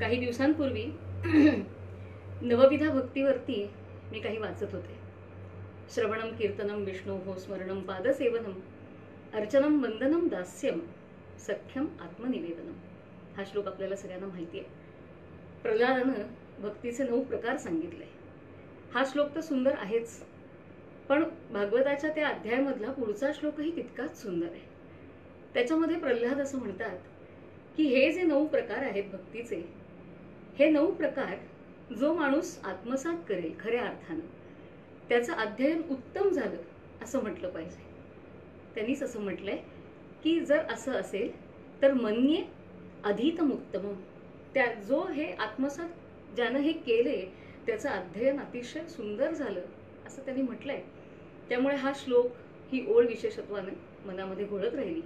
काही दिवसांपूर्वी नवविधा भक्तीवरती मी काही वाचत होते. श्रवणम कीर्तनम विष्णोः स्मरणम पादसेवनम अर्चनम वंदनम दास्यम सख्यम आत्मनिवेदनम. हा श्लोक आपल्याला सगळ्यांना माहिती आहे. प्रल्हादानं भक्तीचे 9 प्रकार सांगितले. हा श्लोक तर सुंदर आहेच, पण भागवताच्या त्या अध्यायामधला पुढचा श्लोकही तितकाच सुंदर आहे. त्याच्यामध्ये प्रल्हाद असं म्हणतात की हे जे 9 प्रकार आहेत भक्तीचे, हे 9 प्रकार जो माणूस आत्मसात करेल खऱ्या अर्थानं, त्याचं अध्ययन उत्तम झालं असं म्हटलं पाहिजे. त्यांनीच असं म्हटलंय की जर असं असेल तर मन्ये अधीतम उत्तमम. त्या जो हे आत्मसात ज्यानं हे केले त्याचं अध्ययन अतिशय सुंदर झालं असं त्यांनी म्हटलंय. त्यामुळे हा श्लोक, ही ओळ विशेषत्वानं मनामध्ये घोळत राहिली.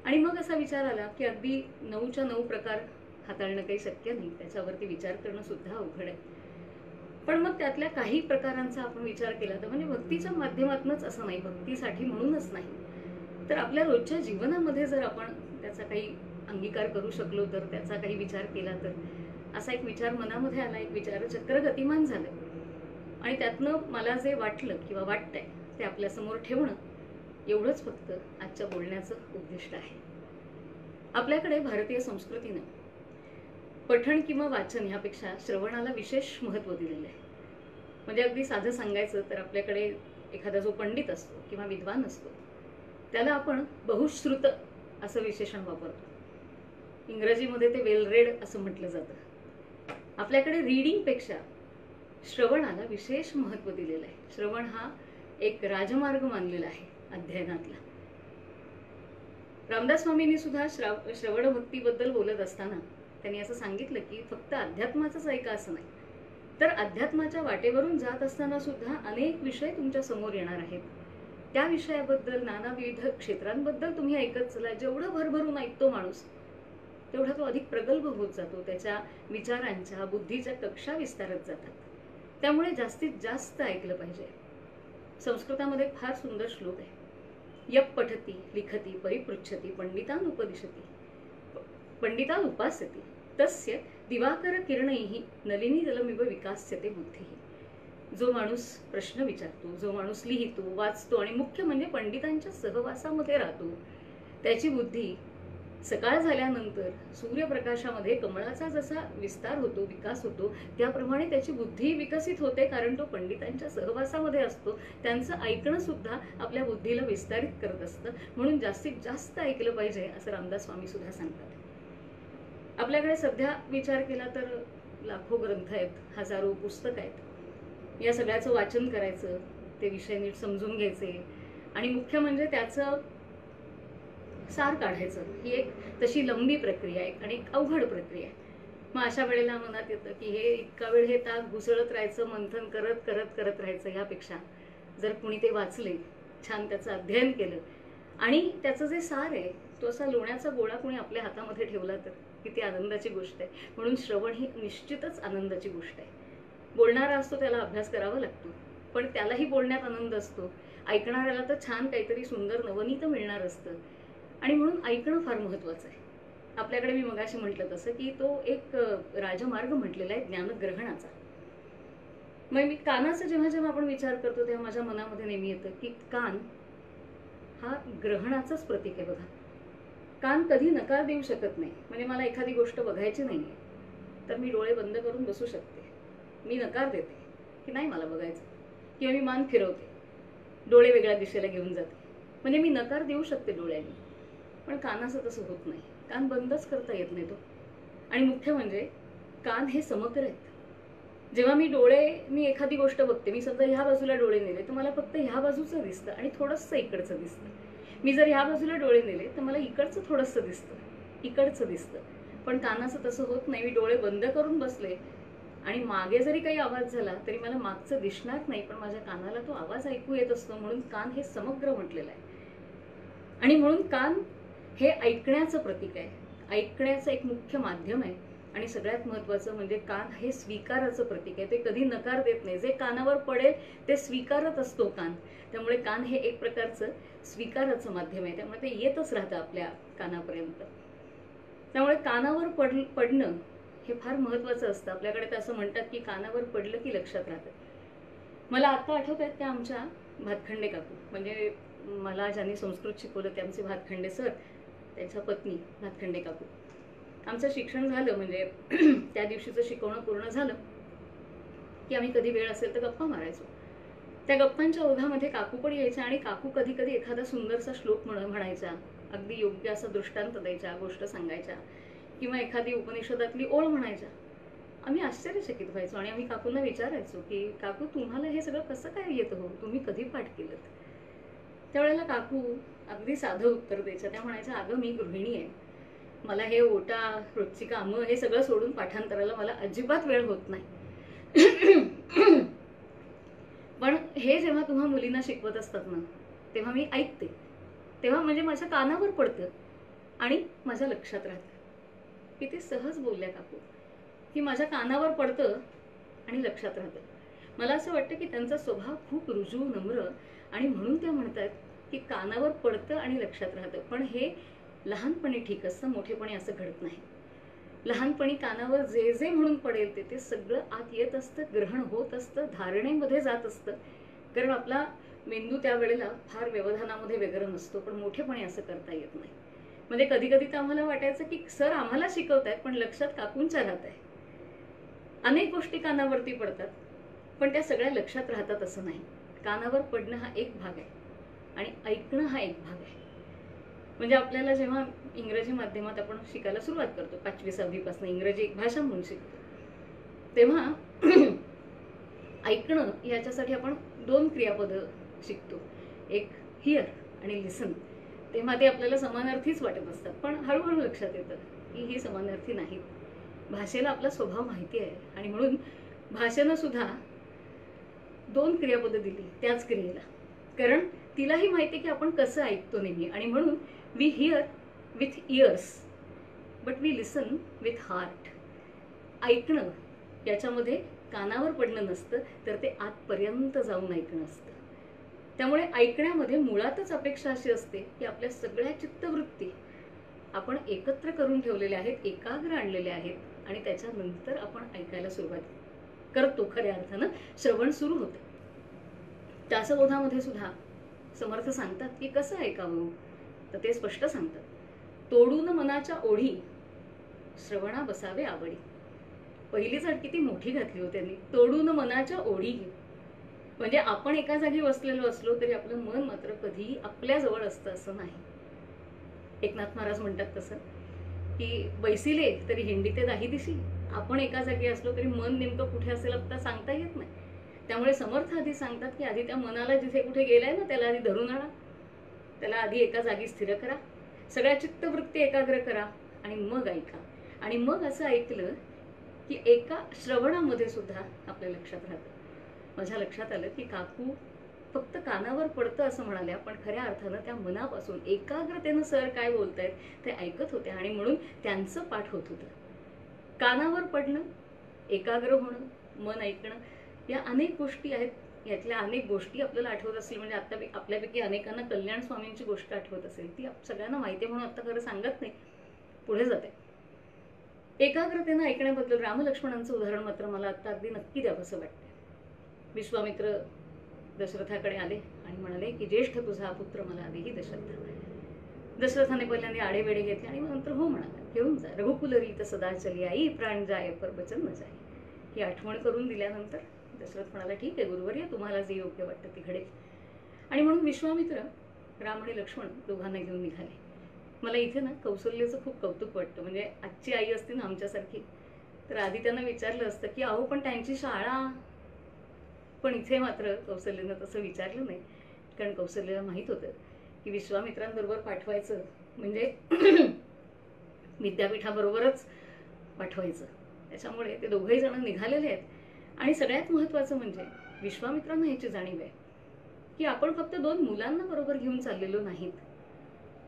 आणि मग असा विचार आला की अगदी 9च्या 9 प्रकार हाताळणं काही शक्य नाही, त्याच्यावरती विचार करणं सुद्धा अवघड आहे. पण मग त्यातल्या काही प्रकारांचा आपण विचार केला तर म्हणजे भक्तीच्या माध्यमातूनच असं नाही, भक्तीसाठी म्हणूनच नाही, तर आपल्या रोजच्या जीवनामध्ये जर आपण त्याचा काही अंगीकार करू शकलो, तर त्याचा काही विचार केला, तर असा एक विचार मनामध्ये आला, एक विचारचक्र गतिमान झालं. आणि त्यातनं मला जे वाटलं किंवा वाटतंय ते आपल्यासमोर ठेवणं, एवढंच फक्त आजच्या बोलण्याचं उद्दिष्ट आहे. आपल्याकडे भारतीय संस्कृतीनं पठण किंवा वाचन ह्यापेक्षा श्रवणाला विशेष महत्त्व दिलेलं आहे. म्हणजे अगदी साधं सांगायचं तर आपल्याकडे एखादा जो पंडित असतो किंवा विद्वान असतो त्याला आपण बहुश्रुत असं विशेषण वापरतो. इंग्रजीमध्ये ते वेल रेड असं म्हटलं जातं. आपल्याकडे रीडिंगपेक्षा श्रवणाला विशेष महत्त्व दिलेलं आहे. श्रवण हा एक राजमार्ग मानलेला आहे अध्ययनातला. रामदास स्वामींनी सुद्धा श्रवण भक्तीबद्दल बोलत असताना त्यांनी असं सांगितलं की फक्त अध्यात्माचंच ऐका असं नाही, तर अध्यात्माच्या वाटेवरून जात असताना सुद्धा अनेक विषय तुमच्या समोर येणार आहेत. त्या विषयाबद्दल, नानाविध क्षेत्रांबद्दल तुम्ही ऐकत चला. जेवढं भरभरून ऐकतो माणूस तेवढा तो अधिक प्रगल्भ होत जातो. त्याच्या विचारांच्या, बुद्धीच्या कक्षा विस्तारत जातात. त्यामुळे जास्तीत जास्त ऐकलं पाहिजे. संस्कृतामध्ये फार सुंदर श्लोक आहे. यप पठती लिखती परिपृच्छती पंडितान उपदिशती पंडितान उपास्यति तस्य दिवाकर किरणैहि नलिनी जलमिव विकास्यते बुद्धिः. जो माणूस प्रश्न विचारतो, जो माणूस लिहितो, वाचतो आणि मुख्य म्हणजे पंडितांच्या सहवासामध्ये राहतो, त्याची बुद्धी सकाळ झाल्यानंतर सूर्यप्रकाशामध्ये कमळाचा जसा विस्तार होतो, विकास होतो, त्याप्रमाणे त्याची बुद्धी विकसित होते. कारण तो पंडितांच्या सहवासामध्ये असतो. त्यांचं ऐकणं सुद्धा आपल्या बुद्धीला विस्तारित करत असतं. म्हणून जास्तीत जास्त ऐकलं पाहिजे असं रामदास स्वामी सुद्धा सांगतात. आपल्याकडे सध्या विचार केला तर लाखो ग्रंथ आहेत, हजारो पुस्तक आहेत. या सगळ्याचं वाचन करायचं, ते विषय नीट समजून घ्यायचे आणि मुख्य म्हणजे त्याचं सार काढायचं. ही एक तशी लंबी प्रक्रिया आहे आणि एक अवघड प्रक्रिया आहे. मग अशा वेळेला मनात येतं की हे इतका वेळ हे ताक घुसळत राहायचं, मंथन करत करत करत राहायचं, ह्यापेक्षा जर कुणी ते वाचले, छान त्याचं अध्ययन केलं आणि त्याचं जे सार आहे तो असा लोण्याचा गोळा कुणी आपल्या हातामध्ये ठेवला तर किती आनंदाची गोष्ट आहे. म्हणून श्रवण ही निश्चितच आनंदाची गोष्ट आहे. बोलणारा असतो त्याला अभ्यास करावा लागतो, पण त्यालाही बोलण्यात आनंद असतो. ऐकणाऱ्याला तर छान काहीतरी सुंदर नवनीत मिळणार असतं आणि म्हणून ऐकणं फार महत्त्वाचं आहे. आपल्याकडे मी मगाशी म्हटलं तसं की तो एक राजमार्ग म्हटलेला आहे ज्ञानग्रहणाचा. मग मी कानाचा जेव्हा जेव्हा आपण विचार करतो तेव्हा माझ्या मनामध्ये नेहमी येतं की कान हा ग्रहणाचंच प्रतीक आहे. बघा, कान कधी नकार देऊ शकत नाही. म्हणजे मला एखादी गोष्ट बघायची नाहीये तर मी डोळे बंद करून बसू शकते. मी नकार देते की नाही मला बघायचं, किंवा मी मान फिरवते, डोळे वेगळ्या दिशेला घेऊन जाते, म्हणजे मी नकार देऊ शकते डोळ्यांनी. पण कानाचं तसं होत नाही. कान बंदच करता येत नाही तो. आणि मुख्य म्हणजे कान हे समग्र आहेत. जेव्हा मी एखादी गोष्ट बघते, मी समजा ह्या बाजूला डोळे नेले तर मला फक्त ह्या बाजूचं दिसतं आणि थोडंसं इकडचं दिसतं. मी जर ह्या बाजूला डोळे नेले तर मला इकडचं थोडंसं दिसतं, इकडचं दिसतं. पण कानाचं तसं होत नाही. मी डोळे बंद करून बसले आणि मागे जरी काही आवाज झाला तरी मला मागचं दिसणार नाही, पण माझ्या कानाला तो आवाज ऐकू येत असतो. म्हणून कान हे समग्र म्हटलेलं आहे. आणि म्हणून कान हे ऐकण्याचं प्रतीक आहे, ऐकण्याचं एक मुख्य माध्यम आहे. आणि सगळ्यात महत्त्वाचं म्हणजे कान हे स्वीकाराचं प्रतीक आहे. ते कधी नकार देत नाही. जे कानावर पडेल ते स्वीकारत असतो कान. त्यामुळे कान हे एक प्रकारचं स्वीकाराचं माध्यम आहे. त्यामुळे ते येतच राहतं आपल्या कानापर्यंत. त्यामुळे कानावर पडणं हे फार महत्त्वाचं असतं. आपल्याकडे तर असं म्हणतात की कानावर पडलं की लक्षात राहतं. मला आत्ता आठवत आहेत त्या आमच्या भातखंडे काकू, म्हणजे मला ज्यांनी संस्कृत शिकवलं ते आमचे भातखंडे सर, त्यांच्या पत्नी भातखंडे काकू. आमचं शिक्षण झालं म्हणजे त्या दिवशीचं शिकवणं पूर्ण झालं की आम्ही कधी वेळ असेल तर गप्पा मारायचो. त्या गप्पांच्या ओघामध्ये काकू पण यायच्या आणि काकू कधी कधी एखादा सुंदरसा श्लोक म्हणायचा, अगदी योग्य असा दृष्टांत द्यायच्या, गोष्ट सांगायच्या किंवा एखादी उपनिषदातली ओळ म्हणायच्या. आम्ही आश्चर्यचकित व्हायचो आणि आम्ही काकूंना विचारायचो की काकू तुम्हाला हे सगळं कसं काय येतं हो, तुम्ही कधी पाठ केलं? त्यावेळेला काकू अगदी साधं उत्तर द्यायचं. त्या म्हणायच्या, अगं मी गृहिणी आहे, मला हे ओटा रोजची कामं हे सगळं सोडून पाठांतराला मला अजिबात वेळ होत नाही. पण हे जेव्हा तुम्हा मुलींना शिकवत असतात ना तेव्हा मी ऐकते, तेव्हा म्हणजे माझ्या कानावर पडतं आणि माझ्या लक्षात राहतं. किती सहज बोलल्या काकू की माझ्या कानावर पडतं आणि लक्षात राहतं. मला असं वाटतं की त्यांचा स्वभाव खूप रुजू, नम्र, आणि म्हणून त्या म्हणतात की कानावर पडतं आणि लक्षात राहतं. पण हे लहानपणी ठीक असतं, मोठेपणी असं घडत नाही. लहानपणी कानावर जे जे म्हणून पडेल ते सगळं आत येत असतं, ग्रहण होत असतं, धारणेमध्ये जात असतं. कारण आपला मेंदू त्यावेळेला फार व्यवधानामध्ये वगैरे नसतो. पण मोठेपणी असं करता येत नाही. म्हणजे कधी कधी तर आम्हाला वाटायचं की सर आम्हाला शिकवतायत पण लक्षात काकूंच्या राहत आहे. अनेक गोष्टी कानावरती पडतात पण त्या सगळ्या लक्षात राहतात असं नाही. कानावर पडणं हा एक भाग आहे आणि ऐकणं हा एक भाग आहे. म्हणजे आपल्याला जेव्हा इंग्रजी माध्यमात आपण शिकायला सुरुवात करतो 5वी-6वी पासून इंग्रजी एक भाषा म्हणून शिकतो, तेव्हा ऐकणं याच्यासाठी आपण 2 क्रियापदं शिकतो, एक हिअर आणि लिसन. तेव्हा ते आपल्याला समानार्थीच वाटत असतात पण हळूहळू लक्षात येतं की ही समानार्थी नाहीत. भाषेला आपला स्वभाव माहिती आहे आणि म्हणून भाषेनं सुद्धा 2 क्रियापदं दिली त्याच क्रियेला, कारण तिलाही माहिती की आपण कसं ऐकतो नेहमी. आणि म्हणून we hear with ears but we listen with heart. ऐकणं याच्यामध्ये कानावर पडणं नसतं तर ते आतपर्यंत जाऊन ऐकणं असतं. त्यामुळे ऐकण्यामध्ये मुळातच अपेक्षा अशी असते की आपल्या सगळ्या चित्तवृत्ती आपण एकत्र करून ठेवलेल्या आहेत, एकाग्र आणलेल्या आहेत आणि त्याच्यानंतर आपण ऐकायला सुरुवात करतो. खऱ्या अर्थानं श्रवण सुरू होतं. दासबोधामध्ये सुद्धा समर्थ सांगतात की कसं ऐकावं, तर ते स्पष्ट सांगतात, तोडून मनाच्या ओढी श्रवणा बसावे आवडी. पहिलीच अट किती मोठी घातली हो त्यांनी, तोडून मनाच्या ओढी. म्हणजे आपण एका जागी बसलेलो असलो तरी आपलं मन मात्र कधीही आपल्या जवळ असतं असं नाही. एकनाथ महाराज म्हणतात तसं की बैसिले तरी हिंडी ते दाही दिशी. आपण एका जागी असलो तरी मन नेमकं कुठे असेल आता सांगता येत नाही. त्यामुळे समर्थ आधी सांगतात की आधी त्या मनाला जिथे कुठे गेलाय ना त्याला आधी धरून आणा, त्याला आधी एका जागी स्थिर करा, सगळ्या चित्तवृत्ती एकाग्र करा आणि मग ऐका. आणि मग असं ऐकलं की एका श्रवणामध्ये सुद्धा आपल्या लक्षात राहतं. माझ्या लक्षात आलं की काकू फक्त कानावर पडतं असं म्हणाल्या पण खऱ्या अर्थानं त्या मनापासून एकाग्रतेनं सर काय बोलतायत ते ऐकत होत्या आणि म्हणून त्यांचं पाठ होत होतं. कानावर पडणं, एकाग्र होणं, मन ऐकणं, या अनेक गोष्टी आहेत. यातल्या अनेक गोष्टी आपल्याला आठवत असतील म्हणजे आता आपल्यापैकी अनेकांना कल्याण स्वामींची गोष्ट आठवत असेल, ती सगळ्यांना माहिती म्हणून आता खरं सांगत नाही, पुढे जाते. एकाग्रतेनं ऐकण्याबद्दल रामलक्ष्मणांचं उदाहरण मात्र मला आता अगदी नक्की द्यावंसं वाटतं. विश्वामित्र दशरथाकडे आले आणि म्हणाले की ज्येष्ठ तुझा पुत्र मला देही दशरथा. दशरथाने पहिल्यांदा आडेवेडे घेतले आणि नंतर हो म्हणाला, घेऊन जा, रघुकुल रीत सदा चली आई, प्राण जाय पर वचन न जाय. ही आठवण करून दिल्यानंतर दशरथ म्हणाला, ठीक आहे गुरुवर्य, तुम्हाला जे योग्य वाटतं ते घडेल. आणि म्हणून विश्वामित्र राम आणि लक्ष्मण दोघांना घेऊन निघाले. मला इथे ना कौशल्याचं खूप कौतुक वाटतं. म्हणजे आजची आई असते ना आमच्यासारखी तर आधी त्यांना विचारलं असतं की अहो पण त्यांची शाळा, पण इथे मात्र कौशल्यानं तसं विचारलं नाही. कारण कौशल्याला माहीत होतं की विश्वामित्रांबरोबर पाठवायचं म्हणजे विद्यापीठाबरोबरच पाठवायचं. त्याच्यामुळे ते दोघेही जण निघालेले आहेत. आणि सगळ्यात महत्त्वाचं म्हणजे विश्वामित्रांना ह्याची जाणीव आहे की आपण फक्त 2 मुलांना बरोबर घेऊन चाललेलो नाहीत,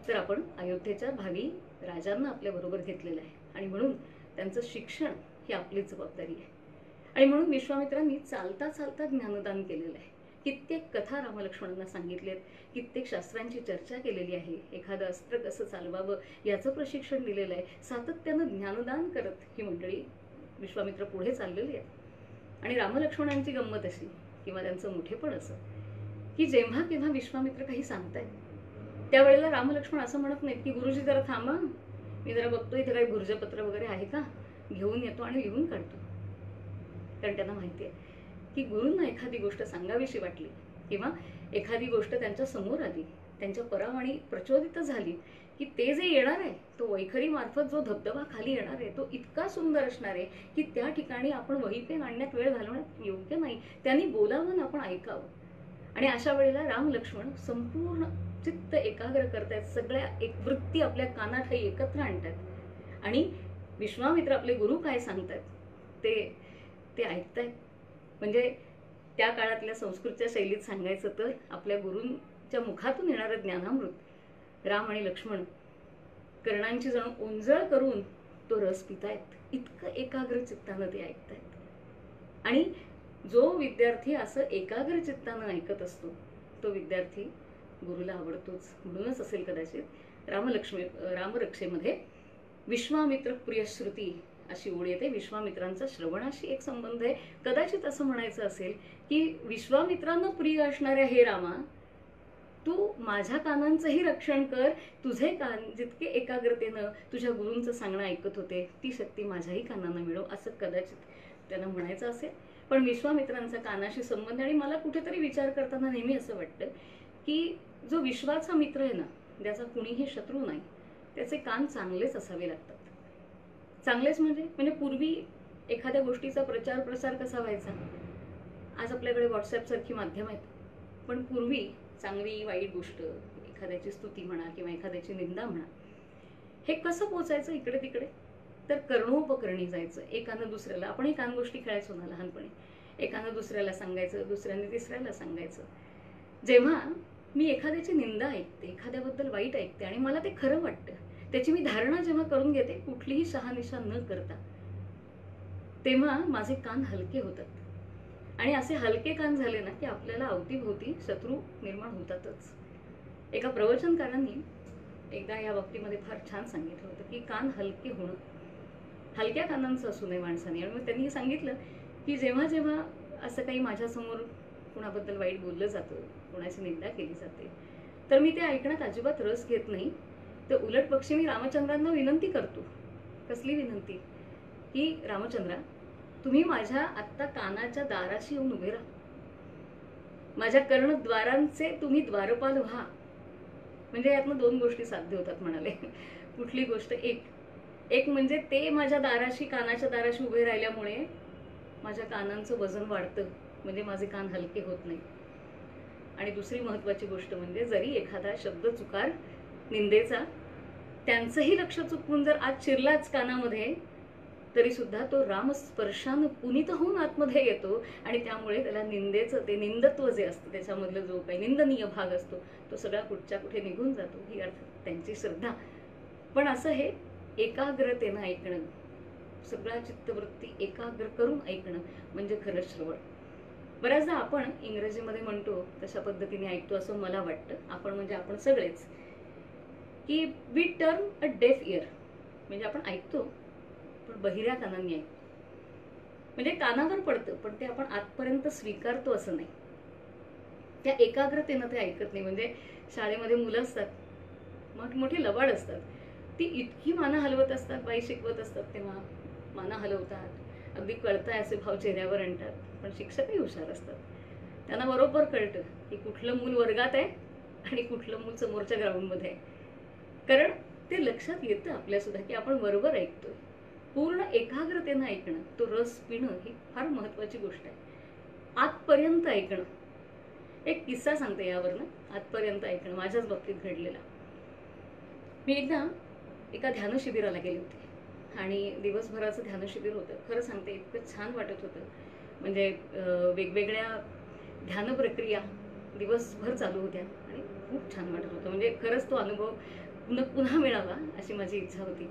तर आपण अयोध्येच्या भावी राजांना आपल्या बरोबर घेतलेलं आहे आणि म्हणून त्यांचं शिक्षण ही आपलीच जबाबदारी आहे. आणि म्हणून विश्वामित्रांनी चालता चालता ज्ञानदान केलेलं आहे. कित्येक कथा रामलक्ष्मणांना सांगितलेत, कित्येक शास्त्रांची चर्चा केलेली आहे, एखादं अस्त्र कसं चालवावं याचं प्रशिक्षण दिलेलं आहे. सातत्यानं ज्ञानदान करत ही मंडळी विश्वामित्र पुढे चाललेले आहेत. आणि रामलक्ष्मणांची गंमत अशी किंवा त्यांचं मोठेपण असं की जेव्हा केव्हा विश्वामित्र काही सांगतायत त्यावेळेला रामलक्ष्मण असं म्हणत नाहीत की गुरुजी जरा थांबा, मी जरा बघतो इथे काही भुर्जपत्र वगैरे आहे का, घेऊन येतो आणि लिहून काढतो. कारण त्यांना माहिती आहे की गुरूंना एखादी गोष्ट सांगावीशी वाटली किंवा एखादी गोष्ट त्यांच्या समोर आली, त्यांच्या परावाणी प्रचोदित झाली की ते जे येणार आहे तो वैखरी मार्फत जो धबधबा खाली येणार आहे तो इतका सुंदर असणार आहे की त्या ठिकाणी आपण वही पेन आणण्यात वेळ घालवण्यात योग्य नाही, त्यांनी बोलावं आपण ऐकावं. आणि अशा वेळेला राम लक्ष्मण संपूर्ण चित्त एकाग्र करतायत, सगळ्या एक वृत्ती आपल्या कानात एकत्र आणतात आणि विश्वामित्र आपले गुरु काय सांगतात ते ऐकतायत. म्हणजे त्या काळातल्या संस्कृतच्या शैलीत सांगायचं तर आपल्या गुरूंच्या मुखातून येणारं ज्ञानामृत राम आणि लक्ष्मण कर्णांची जणू ओंजळ करून तो रस पितायत. इतकं एकाग्र चित्तानं ते ऐकतायत. आणि जो विद्यार्थी असं एकाग्र चित्तानं ऐकत असतो तो विद्यार्थी गुरुला आवडतोच. म्हणूनच असेल कदाचित रामरक्षेमध्ये विश्वामित्र प्रियश्रुती अशी ओळ येते. विश्वामित्रांचा श्रवणाशी एक संबंध आहे. कदाचित असं म्हणायचं असेल की विश्वामित्रांना प्रिय असणाऱ्या हे रामा, तू माझ्या कानांचंही रक्षण कर, तुझे कान जितके एकाग्रतेनं तुझ्या गुरूंचं सांगणं ऐकत होते ती शक्ती माझ्याही कानांना मिळव, असं कदाचित त्यांना म्हणायचं असेल. पण विश्वामित्रांचा कानाशी संबंध, आणि मला कुठेतरी विचार करताना नेहमी असं वाटतं की जो विश्वाचा मित्र आहे ना, ज्याचा कुणीही शत्रू नाही, त्याचे कान चांगलेच असावे लागतात. चांगलेच म्हणजे पूर्वी एखाद्या गोष्टीचा प्रचार प्रसार कसा व्हायचा, आज आपल्याकडे व्हॉट्सअप सारखी माध्यम आहेत, पण पूर्वी चांगली वाईट गोष्ट, एखाद्याची स्तुती म्हणा किंवा एखाद्याची निंदा म्हणा, हे कसं पोचायचं इकडे तिकडे, तर कर्णोपकरणी जायचं. एकानं दुसऱ्याला, आपणही कान गोष्टी खेळायचो ना लहानपणी, एकानं दुसऱ्याला सांगायचं, दुसऱ्याने तिसऱ्याला सांगायचं. जेव्हा मी एखाद्याची निंदा ऐकते, एखाद्याबद्दल वाईट ऐकते आणि मला ते खरं वाटतं, त्याची मी धारणा जेव्हा करून घेते कुठलीही शहानिशा न करता, तेव्हा माझे कान हलके होतात. आणि असे हलके कान झाले ना की आपल्याला अवतीभोवती शत्रू निर्माण होतातच. एका प्रवचनकारांनी एकदा या बाबतीमध्ये फार छान सांगितलं होतं की कान हलके होणं, हलक्या कानांचं असू नये माणसाने. आणि मग त्यांनी सांगितलं की जेव्हा जेव्हा असं काही माझ्यासमोर कुणाबद्दल वाईट बोललं जातं, कुणाची निंदा केली जाते, तर मी ते ऐकण्यात अजिबात रस घेत नाही. तर उलट पक्षी मी रामचंद्रांना विनंती करतो. कसली विनंती? की रामचंद्रा, तुम्ही माझ्या आत्ता कानाच्या दाराशी येऊन उभे राहा, माझ्या कर्णद्वारांचे तुम्ही द्वारपाल व्हा. म्हणजे यातनं दोन गोष्टी साध्य होतात म्हणाले. कुठली गोष्ट? एक म्हणजे ते माझ्या दाराशी, कानाच्या दाराशी उभे राहिल्यामुळे माझ्या कानांचं वजन वाढतं, म्हणजे माझे कान हलके होत नाही. आणि दुसरी महत्वाची गोष्ट म्हणजे जरी एखादा शब्द चुकार निंदेचा त्यांचंही लक्ष चुकवून जर आज शिरलाच कानामध्ये, तरी सुद्धा तो रामस्पर्शानं पुनित होऊन आतमध्ये येतो आणि त्यामुळे त्याला निंदेचं ते निंदत्व जे असतं, त्याच्यामधलं जो काही निंदनीय भाग असतो तो सगळा कुठच्या कुठे निघून जातो. ही अर्थात त्यांची श्रद्धा. पण असं हे एकाग्रतेनं ऐकणं, सगळा चित्तवृत्ती एकाग्र करून ऐकणं म्हणजे खरं श्रवण. बऱ्याचदा आपण इंग्रजीमध्ये म्हणतो तशा पद्धतीने ऐकतो असं मला वाटतं. आपण म्हणजे आपण सगळेच, की वी टर्न अ डेफ इयर, म्हणजे आपण ऐकतो पण बहिऱ्या कानांनी ऐकतो. म्हणजे कानावर पडतं पण ते आपण आतपर्यंत स्वीकारतो असं नाही. त्या एकाग्रतेनं ते ऐकत नाही. म्हणजे शाळेमध्ये मुलं असतात, मोठी लबाड असतात, ती इतकी माना हलवत असतात, बाई शिकवत असतात तेव्हा माना हलवतात, अगदी कळताय असे भाव चेहऱ्यावर आणतात. पण शिक्षकही हुशार असतात, त्यांना बरोबर कळतं की कुठलं मूल वर्गात आहे आणि कुठलं मूल समोरच्या ग्राउंडमध्ये आहे. कारण ते लक्षात येतं आपल्या सुद्धा की आपण बरोबर ऐकतोय. पूर्ण एकाग्रतेनं ऐकणं, तो रस पिणं ही फार महत्वाची गोष्ट आहे. आतपर्यंत ऐकणं. एक किस्सा सांगते यावरनं, आतपर्यंत ऐकणं माझ्याच बाबतीत घडलेला. मी एकदा एका ध्यान शिबिराला गेले होते आणि दिवसभराचं ध्यान शिबिर होतं. खरं सांगते इतकं छान वाटत होतं. म्हणजे वेगवेगळ्या ध्यान प्रक्रिया दिवसभर चालू होत्या आणि खूप छान वाटत होतं. म्हणजे खरंच तो अनुभव पुन्हा मिळावा अशी माझी इच्छा होती.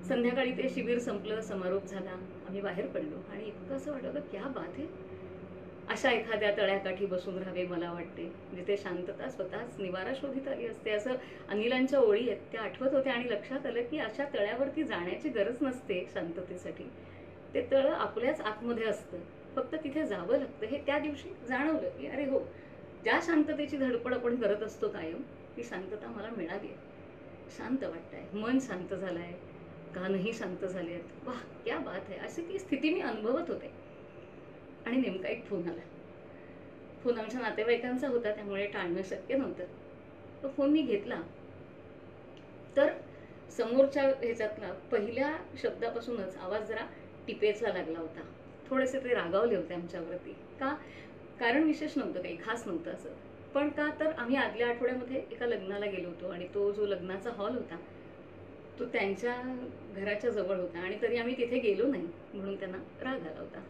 संध्याकाळी ते शिबिर संपलं, समारोप झाला, आम्ही बाहेर पडलो आणि इतकं असं वाटलं क्या बात आहे. अशा एखाद्या तळ्याकाठी बसून राहावे मला वाटते, जिथे शांतता स्वतःच निवारा शोधित आली असते. असं अनिलांच्या ओळी आहेत त्या आठवत होत्या आणि लक्षात आलं की अशा तळ्यावरती जाण्याची गरज नसते शांततेसाठी. ते तळ आपल्याच आतमध्ये असतं, फक्त तिथे जावं लागतं. हे त्या दिवशी जाणवलं की अरे हो, ज्या शांततेची धडपड आपण करत असतो कायम, ती शांतता मला मिळाली आहे. शांत वाटतंय, मन शांत झालंय, कानही शांत झाले आहेत. वाह क्या बात आहे, अशी ती स्थिती मी अनुभवत होते. आणि नेमका एक फोन आला. फोन आमच्या नातेवाईकांचा होता, त्यामुळे टाळणं शक्य नव्हतं. तो फोन मी घेतला तर समोरच्या ह्याच्यातला पहिल्या शब्दापासूनच आवाज जरा टिपेचा लागला होता. थोडेसे ते रागावले होते आमच्यावरती. का? कारण विशेष नव्हतं, काही खास नव्हतं असं. पण का तर आम्ही आदल्या आठवड्यामध्ये एका लग्नाला गेलो होतो आणि तो जो लग्नाचा हॉल होता तो त्यांच्या घराच्या जवळ होता आणि तरी आम्ही तिथे गेलो नाही, म्हणून त्यांना राग आला होता.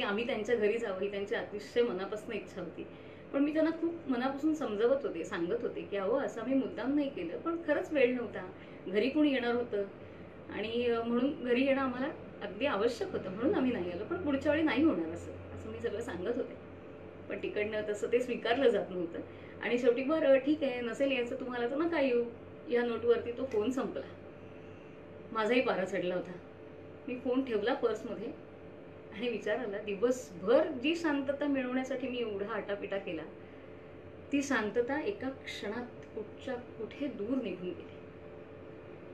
आम्ही त्यांच्या घरी जावं ही त्यांची अतिशय मनापासून इच्छा होती. पण मी त्यांना खूप मनापासून समजवत होते, सांगत होते की अहो असं आम्ही मुद्दाम नाही केलं, पण खरंच वेळ नव्हता, घरी कोणी येणार होतं आणि म्हणून घरी येणं आम्हाला अगदी आवश्यक होतं, म्हणून आम्ही नाही आलो. पण पुढच्या वेळी नाही होणार असं असं मी सगळं सांगत होते. पण तिकडनं तसं ते स्वीकारलं जात नव्हतं आणि शेवटी बरं ठीक आहे, नसेल यायचं तुम्हाला तर नका येऊ, या नोटवरती तो फोन संपला. माझाही पारा चढला होता. मी फोन ठेवला पर्समध्ये आणि विचार आला, दिवसभर जी शांतता मिळवण्यासाठी मी एवढा आटापिटा केला, ती शांतता एका क्षणात कुठच्या कुठे दूर निघून गेली.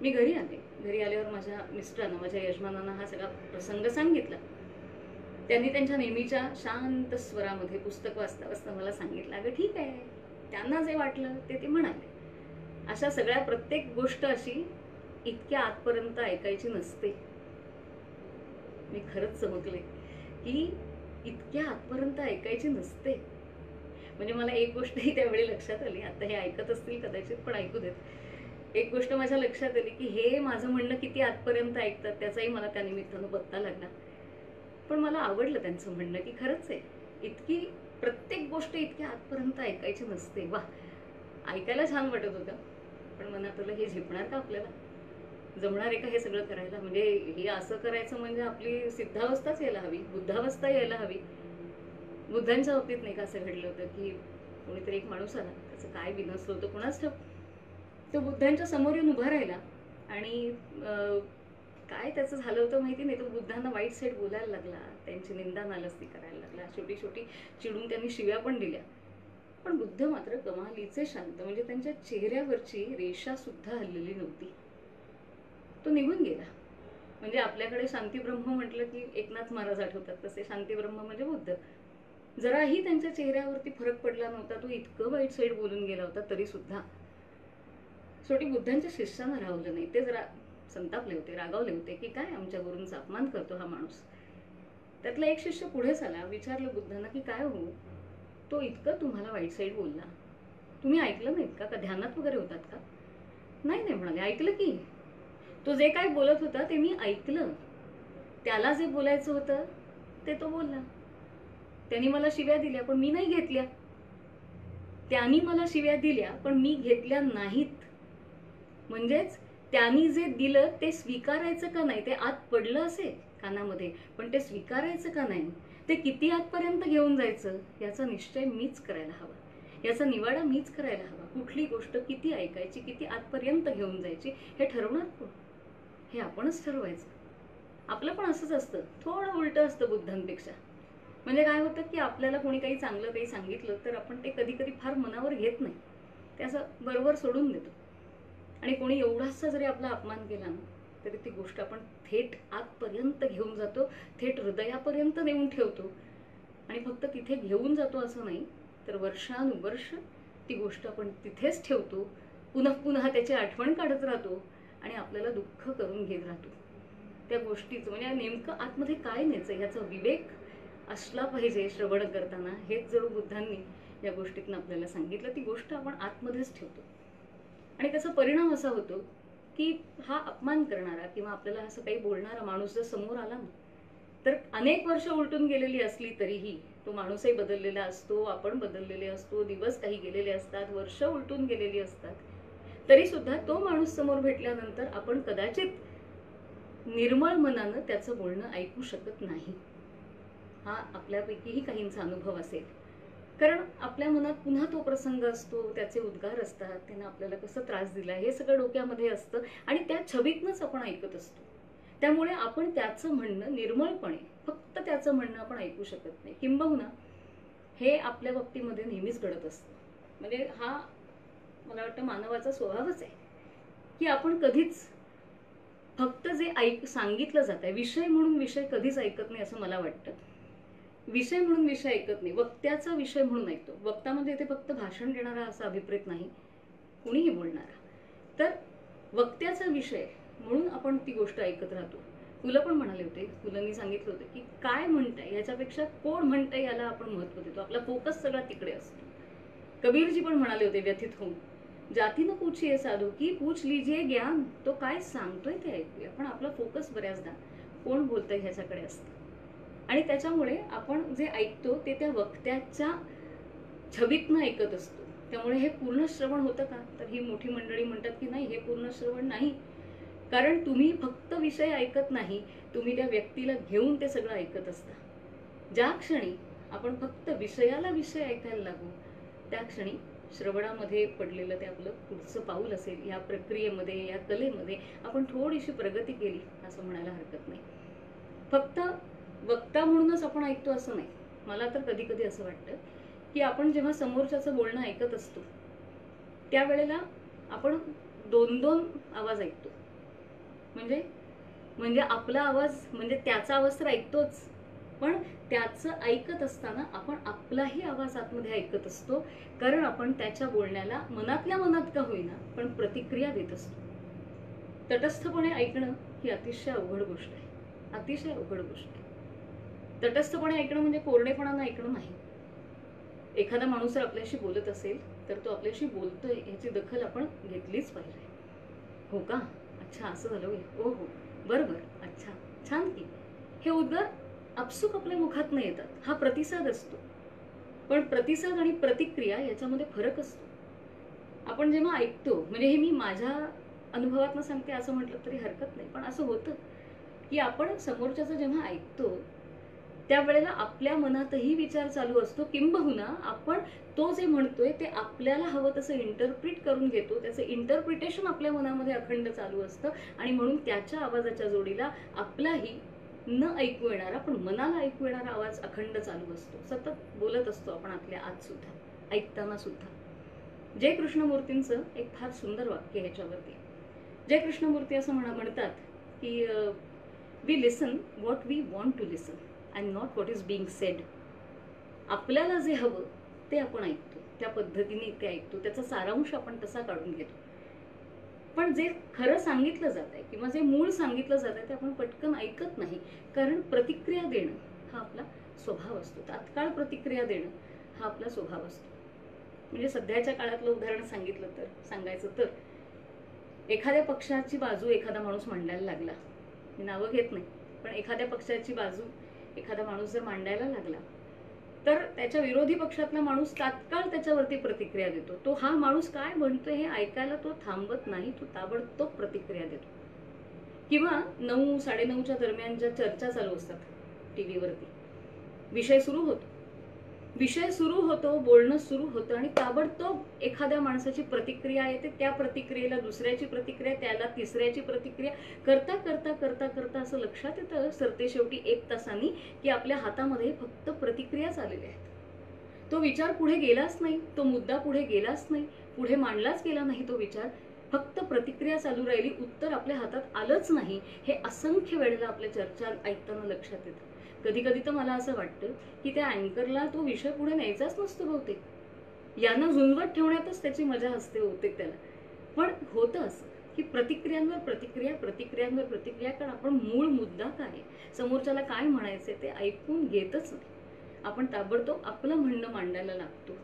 मी घरी आले. घरी आल्यावर माझ्या मिस्टरांना, माझ्या यजमानांना हा सगळा प्रसंग सांगितला. त्यांनी त्यांच्या नेहमीच्या शांत स्वरामध्ये पुस्तक वाचता वाचता मला सांगितलं, अगं ठीक आहे, त्यांना जे वाटलं ते म्हणाले. अशा सगळ्या प्रत्येक गोष्ट अशी इतक्या आतपर्यंत ऐकायची नसते. मी खरंच चमकले की इतक्या आतपर्यंत ऐकायची नसते. म्हणजे मला एक गोष्टही त्यावेळी लक्षात आली, आता हे ऐकत असतील कदाचित पण ऐकू देत. एक गोष्ट माझ्या लक्षात आली की हे माझं म्हणणं किती आतपर्यंत ऐकतात त्याचाही मला त्या निमित्तानं पत्ता लागला. पण मला आवडलं त्यांचं म्हणणं की खरंच आहे, इतकी प्रत्येक गोष्ट इतक्या आतपर्यंत ऐकायची नसते. वा, ऐकायला छान वाटत होतं, पण मनात आलं हे झेपणार का आपल्याला, जमणार आहे का हे सगळं करायला? म्हणजे हे असं करायचं म्हणजे आपली सिद्धावस्थाच यायला हवी, बुद्धावस्था यायला हवी. बुद्धांच्या बाबतीत नाही का असं घडलं होतं की कोणीतरी एक माणूस आला, त्याचं काय बिनसलं होतं कोणाच ठाऊक, तो बुद्धांच्या समोर येऊन उभा राहिला आणि काय त्याचं झालं होतं माहिती नाही, तो बुद्धांना वाईट साईड बोलायला लागला, त्यांची निंदा नालस्ती करायला लागला, छोटी छोटी चिडून त्यांनी शिव्या पण दिल्या. पण बुद्ध मात्र कमालीचे शांत, म्हणजे त्यांच्या चेहऱ्यावरची रेषा सुद्धा हललेली नव्हती. तो निघून गेला. म्हणजे आपल्याकडे शांतीब्रह्म म्हटलं की एकनाथ महाराज आठवतात, तसे शांतीब्रह्म म्हणजे बुद्ध. जराही त्यांच्या चेहऱ्यावरती फरक पडला नव्हता. तो इतकं वाईट साईड बोलून गेला होता तरी सुद्धा. शेवटी बुद्धांच्या शिष्यानं राहवलं नाही, ते जरा संतापले होते, रागावले होते की काय आमच्या गुरूंचा अपमान करतो हा माणूस. त्यातला एक शिष्य पुढेच आला, विचारलं बुद्धांना की काय हो, तो इतकं तुम्हाला वाईट साईड बोलला, तुम्ही ऐकलं नाहीत का, ध्यानात वगैरे होतात का? नाही नाही म्हणाले, ऐकलं की, तो जे काय बोलत होता ते मी ऐकलं, त्याला जे बोलायचं होतं ते तो बोलला. त्यांनी मला शिव्या दिल्या पण मी नाही घेतल्या, त्यांनी मला शिव्या दिल्या पण मी घेतल्या नाहीत. म्हणजेच त्यांनी जे दिलं ते स्वीकारायचं का नाही, ते आत पडलं असेल कानामध्ये, पण ते स्वीकारायचं का नाही, ते किती आतपर्यंत घेऊन जायचं याचा निश्चय मीच करायला हवा, याचा निवाडा मीच करायला हवा. कुठली गोष्ट किती ऐकायची, किती आतपर्यंत घेऊन जायची हे ठरवणार कोण? हे आपणच ठरवायचं. आपलं पण असंच असतं, थोडं उलटं असतं बुद्धांपेक्षा. म्हणजे काय होतं की आपल्याला कोणी काही चांगलं काही सांगितलं तर आपण ते कधी कधी फार मनावर घेत नाही, ते असं बरोबर सोडून देतो. आणि कोणी एवढासा जरी आपला अपमान केला ना तरी ती गोष्ट आपण थेट आतपर्यंत घेऊन जातो, थेट हृदयापर्यंत नेऊन ठेवतो. आणि फक्त तिथे घेऊन जातो असं नाही, तर वर्षानुवर्ष ती गोष्ट आपण तिथेच ठेवतो, पुन्हा पुन्हा त्याची आठवण काढत राहतो आणि आपल्याला दुःख करून घेत राहतो त्या गोष्टीचं. म्हणजे नेमकं आतमध्ये काय न्यायचं ह्याचा विवेक असला पाहिजे श्रवण करताना. हेच जर बुद्धांनी या गोष्टीतून आपल्याला सांगितलं, ती गोष्ट आपण आतमध्येच ठेवतो आणि त्याचा परिणाम असा होतो की हा अपमान करणारा किंवा आपल्याला असं काही बोलणारा माणूस जर समोर आला ना, तर अनेक वर्ष उलटून गेलेली असली तरीही तो माणूसही बदललेला असतो, आपण बदललेले असतो, दिवस काही गेलेले असतात, वर्ष उलटून गेलेली असतात, तरी सुद्धा तो माणूस समोर भेटल्यानंतर आपण कदाचित निर्मळ मनानं त्याचं बोलणं ऐकू शकत नाही. हा आपल्यापैकीही काहींचा अनुभव असेल, कारण आपल्या मनात पुन्हा तो प्रसंग असतो, त्याचे उद्गार असतात, त्यांना आपल्याला कसं त्रास दिला हे सगळं डोक्यामध्ये असतं आणि त्या छबीतनंच आपण ऐकत असतो. त्यामुळे आपण त्याचं म्हणणं निर्मळपणे फक्त त्याचं म्हणणं आपण ऐकू शकत नाही. किंबहुना हे आपल्या बाबतीमध्ये नेहमीच घडत असतं. म्हणजे हा मला वाटतं मानवाचा स्वभावच आहे की आपण कधीच फक्त जे सांगितलं जात आहे विषय म्हणून विषय कधीच ऐकत नाही असं मला वाटतं. विषय म्हणून विषय ऐकत नाही, वक्त्याचा विषय म्हणून ऐकतो. वक्ता म्हणजे इथे फक्त भाषण देणारा असा अभिप्रेत नाही, कुणीही बोलणारा. तर वक्त्याचा विषय म्हणून आपण ती गोष्ट ऐकत राहतो. फुलं पण म्हणाले होते, फुलांनी सांगितलं होतं की काय म्हणताय याच्यापेक्षा कोण म्हणताय याला आपण महत्त्व देतो. आपला फोकस सगळा तिकडे असतो. कबीरजी पण म्हणाले होते व्यथित होऊन, जाती न पूछिए साधू की पूछ लीजिए ज्ञान. तो काय सांगतोय ते ऐकूया. पण आपला फोकस बऱ्याचदा कोण बोलतंय ह्याच्याकडे असतं. आणि त्याच्यामुळे आपण जे ऐकतो ते त्या वक्त्याच्या छबीतनं ऐकत असतो. त्यामुळे हे पूर्ण श्रवण होतं का, तर ही मोठी मंडळी म्हणतात की नाही, हे पूर्ण श्रवण नाही. कारण तुम्ही फक्त विषय ऐकत नाही, तुम्ही त्या व्यक्तीला घेऊन ते सगळं ऐकत असता. ज्या क्षणी आपण फक्त विषयाला विषय ऐकायला लागू, त्या क्षणी श्रवणामध्ये पडलेलं ते आपलं पुढचं पाऊल असेल. या प्रक्रियेमध्ये, या कलेमध्ये आपण थोडीशी प्रगती केली असं म्हणायला हरकत नाही. फक्त वक्ता म्हणूनच आपण ऐकतो असं नाही. मला तर कधी कधी असं वाटतं की आपण जेव्हा समोरच्याचं बोलणं ऐकत असतो त्यावेळेला आपण दोन दोन आवाज ऐकतो. म्हणजे आपला आवाज म्हणजे त्याचा आवाज तर ऐकतोच, पण त्याचं ऐकत असताना आपण आपलाही आवाज आतमध्ये ऐकत असतो. कारण आपण त्याच्या बोलण्याला मनातल्या मनात का होईना पण प्रतिक्रिया देत असतो. तटस्थपणे ऐकणं ही अतिशय अवघड गोष्ट आहे, अतिशय अवघड गोष्ट आहे. तटस्थपणे ऐकणं म्हणजे कोरडेपणानं ऐकणं नाही. एखादा माणूस जर आपल्याशी बोलत असेल तर तो आपल्याशी बोलतोय याची दखल आपण घेतलीच पाहिजे. हो का, अच्छा असं झालं, हो हो बरोबर, अच्छा छान की. हे उद्गार आपसुक आपल्या मुखात नाही येतात, हा प्रतिसाद असतो. पण प्रतिसाद आणि प्रतिक्रिया याच्यामध्ये फरक असतो. आपण जेव्हा ऐकतो, म्हणजे हे मी माझ्या अनुभवातनं सांगते असं म्हटलं तरी हरकत नाही, पण असं होतं की आपण समोरच्याचं जेव्हा ऐकतो त्यावेळेला आपल्या मनातही विचार चालू असतो. किंबहुना आपण तो जे म्हणतोय ते आपल्याला हवं तसं इंटरप्रिट करून घेतो. त्याचं इंटरप्रिटेशन आपल्या मनामध्ये अखंड चालू असतं आणि म्हणून त्याच्या आवाजाच्या जोडीला आपलाही न ऐकू येणारा पण मनाला ऐकू येणारा आवाज अखंड चालू असतो. सतत बोलत असतो आपण आपल्या आत सुद्धा, ऐकताना सुद्धा. जय कृष्णमूर्तींचं एक फार सुंदर वाक्य ह्याच्यावरती. जय कृष्णमूर्ती असं म्हणतात की we listen what we want to listen and not what is being said. आपल्याला जे हवं ते आपण ऐकतो, त्या पद्धतीने ते ऐकतो, त्याचा सारांश आपण तसा काढून घेतो. पण जे खरं सांगितलं जात आहे किंवा जे मूळ सांगितलं जात आहे ते आपण पटकन ऐकत नाही. कारण प्रतिक्रिया देणं हा आपला स्वभाव असतो. तात्काळ प्रतिक्रिया देणं हा आपला स्वभाव असतो. म्हणजे सध्याच्या काळातलं उदाहरण सांगायचं तर एखाद्या पक्षाची बाजू एखादा माणूस मांडायला लागला, मी नावं घेत नाही, पण एखाद्या पक्षाची बाजू एखादा माणूस जर मांडायला लागला तर त्याच्या विरोधी पक्षातला माणूस तात्काळ त्याच्यावरती प्रतिक्रिया देतो. तो हा माणूस काय म्हणतोय हे ऐकायला तो थांबत नाही, तो ताबडतोब प्रतिक्रिया देतो. किंवा 9, 9:30च्या दरम्यान ज्या चर्चा चालू असतात टीव्हीवरती, विषय सुरू होतो, बोलणं सुरू होतं आणि ताबडतोब एखाद्या माणसाची प्रतिक्रिया येते. त्या प्रतिक्रियेला दुसऱ्याची प्रतिक्रिया, त्याला तिसऱ्याची प्रतिक्रिया करता करता करता करता असं लक्षात येतं सरते शेवटी 1 तासांनी की आपल्या हातामध्ये फक्त प्रतिक्रिया आलेल्या आहेत. तो विचार पुढे गेलाच नाही, तो मुद्दा पुढे गेलाच नाही, पुढे मांडलाच गेला नाही तो विचार, फक्त प्रतिक्रिया चालू राहिली, उत्तर आपल्या हातात आलंच नाही. हे असंख्य वेळेला आपल्या चर्चा ऐकताना लक्षात येतं. कधी कधी तर मला असं वाटतं की त्या अँकरला तो विषय पुढे न्यायचाच नसतो बहुतेक, यांना झुंजवत ठेवण्यातच त्याची मजा असते बहुतेक त्याला. पण होतं असं की प्रतिक्रियांवर प्रतिक्रिया, प्रतिक्रियांवर प्रतिक्रिया, कारण आपण मूळ मुद्दा काय, समोरच्याला काय म्हणायचे ते ऐकून घेतच नाही. आपण ताबडतोब आपलं म्हणणं मांडायला लागतो.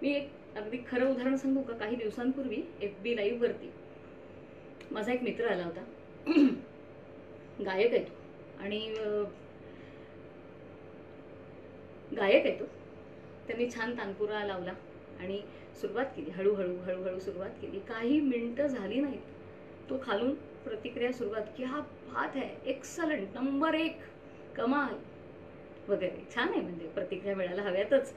मी एक अगदी खरं उदाहरण सांगू का. काही दिवसांपूर्वी FB लाईव्ह वरती माझा एक मित्र आला होता. गायक आहे तो आणि त्यांनी छान तानपुरा लावला आणि सुरुवात केली, हळूहळू सुरुवात केली. काही मिनिटं झाली नाहीत, तो खालून प्रतिक्रिया सुरुवात की हा बात है, एक्सलंट, नंबर 1, कमाल वगैरे. छान आहे, म्हणजे प्रतिक्रिया मिळायला हव्यातच.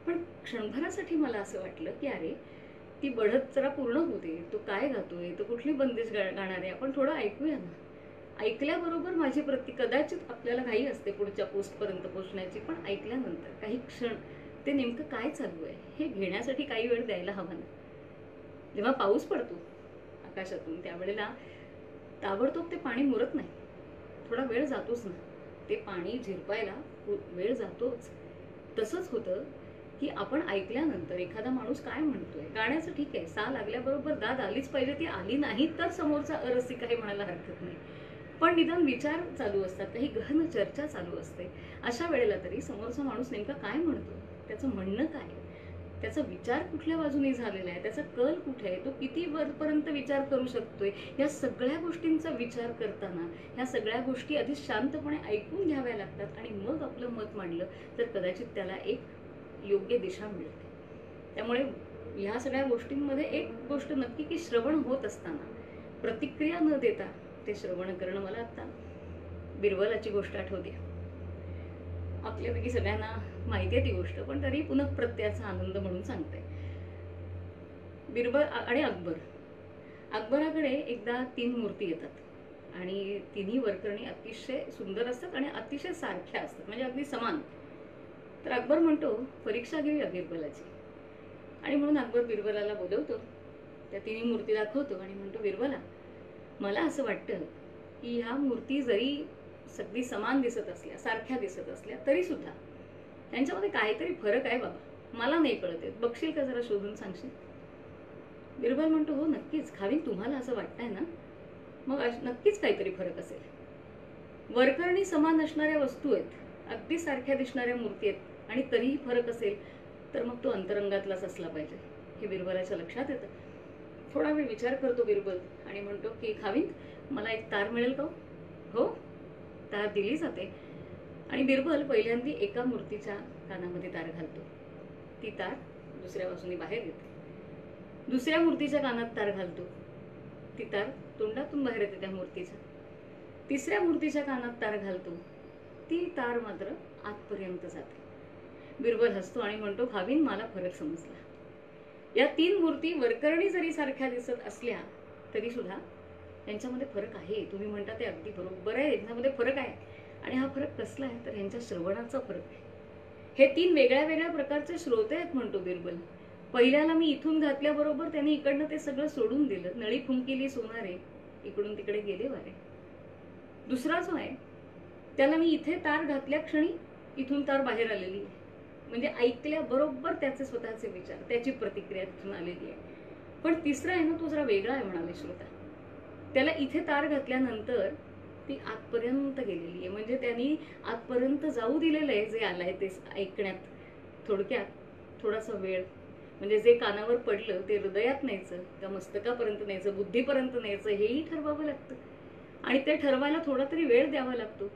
पण क्षणभरासाठी मला असं वाटलं की अरे ती बढत जरा पूर्ण होते, तो काय गातोय, तो कुठली बंदिश गाणार आहे, आपण थोडं ऐकूया ना. ऐकल्याबरोबर माझी कदाचित आपल्याला घाई असते पुढच्या पोस्टपर्यंत पोहोचण्याची, पण ऐकल्यानंतर काही क्षण ते नेमकं काय चालू आहे हे घेण्यासाठी काही वेळ द्यायला हवा ना. जेव्हा पाऊस पडतो आकाशातून त्यावेळेला ताबडतोब ते पाणी मुरत नाही, थोडा वेळ जातोच ना. ते पाणी झिरपायला वेळ जातोच. तसंच होतं की आपण ऐकल्यानंतर एखादा माणूस काय म्हणतोय, गाण्याचं ठीक आहे, सा लागल्याबरोबर दाद आलीच पाहिजे, ती आली नाही तर समोरचा अरसिक आहे म्हणायला हरकत नाही, पण निदान विचार चालू असतात, काही गहन चर्चा चालू असते. अशा वेळेला तरी समोरचा माणूस नेमका काय म्हणतो, त्याचं म्हणणं काय, त्याचा विचार कुठल्या बाजूने झालेला आहे, त्याचा कल कुठे आहे, तो किती वरपर्यंत विचार करू शकतोय, या सगळ्या गोष्टींचा विचार करताना ह्या सगळ्या गोष्टी आधी शांतपणे ऐकून घ्याव्या लागतात आणि मग आपलं मत मांडलं तर कदाचित त्याला एक योग्य दिशा मिळते. त्यामुळे ह्या सगळ्या गोष्टींमध्ये एक गोष्ट नक्की की श्रवण होत असताना प्रतिक्रिया न देता ते श्रवण करणं. मला आता बिरबलाची गोष्ट आठवते. आपल्यापैकी सगळ्यांना माहिती आहे ती गोष्ट, पण तरी पुन्हा प्रत्ययाचा आनंद म्हणून सांगते. बिरबल आणि अकबराकडे एकदा 3 मूर्ती येतात आणि तिन्ही वरकरणी अतिशय सुंदर असतात आणि अतिशय सारख्या असतात, म्हणजे अगदी समान. तर अकबर म्हणतो परीक्षा घेऊया बिरबलाची, आणि म्हणून अकबर बिरबलाला बोलवतो, त्या 3 मूर्ती दाखवतो आणि म्हणतो बिरबला, मला असं वाटतं की ह्या मूर्ती जरी सगळी समान दिसत असल्या, सारख्या दिसत असल्या, तरी सुद्धा त्यांच्यामध्ये काहीतरी फरक आहे बाबा, मला नाही कळत आहे, बघशील का, जरा शोधून सांगशील. बिरबल म्हणतो हो नक्कीच, खावीन, तुम्हाला असं वाटतंय ना, मग नक्कीच काहीतरी फरक असेल. वरकरणी समान असणाऱ्या वस्तू आहेत, अगदी सारख्या दिसणाऱ्या मूर्ती आहेत, आणि तरीही फरक असेल तर मग तो अंतरंगातलाच असला पाहिजे, हे बिरबलाच्या लक्षात येतं. थोडा वेळ विचार करतो बिरबल आणि म्हणतो की खावीन, मला एक तार मिळेल का. हो, तार दिली जाते. आणि बिरबल पहिल्यांदा एका मूर्तीच्या कानामध्ये तार घालतो, ती तार दुसऱ्या बाजूने बाहेर येते. दुसऱ्या मूर्तीच्या कानात तार घालतो, ती तार तोंडातून बाहेर येते त्या मूर्तीच्या. तिसऱ्या मूर्तीच्या कानात तार घालतो, ती तार मात्र आतपर्यंत जाते. बिरबल हसतो आणि म्हणतो खावीन, मला फरक समजला. या 3 मूर्ती वरकरणी जरी सारख्या दिसत असल्या तरी सुद्धा त्यांच्यामध्ये फरक आहे. तुम्ही म्हणता ते अगदी बरोबर आहे, यांच्यामध्ये फरक आहे. आणि हा फरक कसला आहे तर यांच्या श्रवणाचा फरक आहे. हे 3 वेगळ्या वेगळ्या प्रकारचे श्रोते आहेत म्हणतो बिरबल. पहिल्याला मी इथून घातल्याबरोबर त्यांनी इकडनं ते सगळं सोडून दिलं, नळी फुंकिली सोनारे, इकडून तिकडे गेले वारे. दुसरा जो आहे त्याला मी इथे तार घातल्या क्षणी इथून तार बाहेर आलेली आहे, म्हणजे ऐकल्या बरोबर त्याचे स्वतःचे विचार, त्याची प्रतिक्रिया तिथून आलेली आहे. पण तिसरा आहे ना, तो जरा वेगळा आहे म्हणाले श्रोता. त्याला इथे तार घातल्यानंतर ती आतपर्यंत गेलेली आहे, म्हणजे त्यांनी आतपर्यंत जाऊ दिलेलं आहे जे आलंय ते ऐकण्यात. थोडक्यात थोडासा वेळ, म्हणजे जे कानावर पडलं ते हृदयात न्यायचं का मस्तकापर्यंत न्यायचं, बुद्धीपर्यंत न्यायचं, हेही ठरवावं लागतं. आणि ते ठरवायला थोडा तरी वेळ द्यावा लागतो.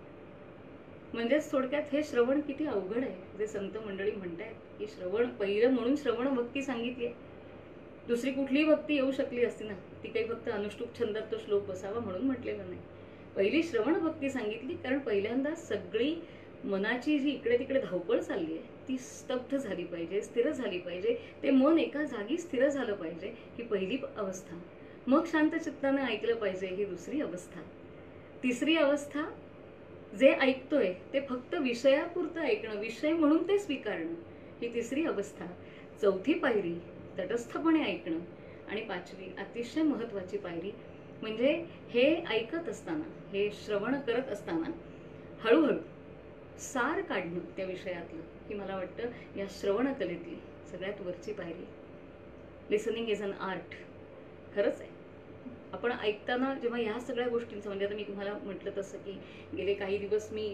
म्हणजेच थोडक्यात हे श्रवण किती अवघड आहे, जे संत मंडळी म्हणतायत की श्रवण पहिलं म्हणून श्रवण भक्ती सांगितली आहे. दुसरी कुठलीही भक्ती येऊ शकली असती ना, ती काही फक्त अनुष्टुप छंदात तो श्लोक बसावा म्हणून म्हटलेलं नाही. पहिली श्रवण भक्ती सांगितली कारण पहिल्यांदा सगळी मनाची जी इकडे तिकडे धावपळ चालली आहे ती स्तब्ध झाली पाहिजे, स्थिर झाली पाहिजे. ते मन एका जागी स्थिर झालं पाहिजे, ही पहिली अवस्था. मग शांत चित्तानं ऐकलं पाहिजे, ही दुसरी अवस्था. तिसरी अवस्था, जे ऐकतोय ते फक्त विषयापुरतं ऐकणं, विषय म्हणून ते स्वीकारणं, ही तिसरी अवस्था. चौथी पायरी तटस्थपणे ऐकणं. आणि 5वी अतिशय महत्वाची पायरी म्हणजे हे ऐकत असताना, हे श्रवण करत असताना हळूहळू सार काढणं त्या विषयातलं, ही मला वाटतं या श्रवण कलेतली सगळ्यात वरची पायरी. Listening is an art. खरंच आहे. आपण ऐकताना जेव्हा ह्या सगळ्या गोष्टींचं, म्हणजे आता मी तुम्हाला म्हटलं तसं की गेले काही दिवस मी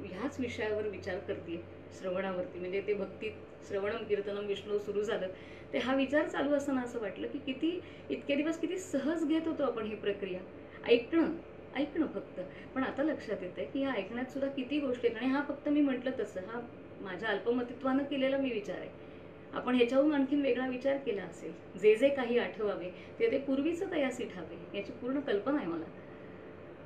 ह्याच विषयावर विचार करते, श्रवणावरती. म्हणजे ते भक्तीत श्रवणम कीर्तनम विष्णू सुरू झालं, ते हा विचार चालू असताना असं वाटलं की किती इतके दिवस किती सहज घेत होतो आपण ही प्रक्रिया, ऐकणं फक्त. पण आता लक्षात येतंय की ह्या ऐकण्यात सुद्धा किती गोष्टी आहेत. आणि हा फक्त मी म्हटलं तसं हा माझ्या अल्पमतित्वानं केलेला मी विचार आहे. आपण ह्याच्याहून आणखीन वेगळा विचार केला असेल, जे जे काही आठवावे ते पूर्वीचं तयासी ठावे, याची पूर्ण कल्पना आहे मला.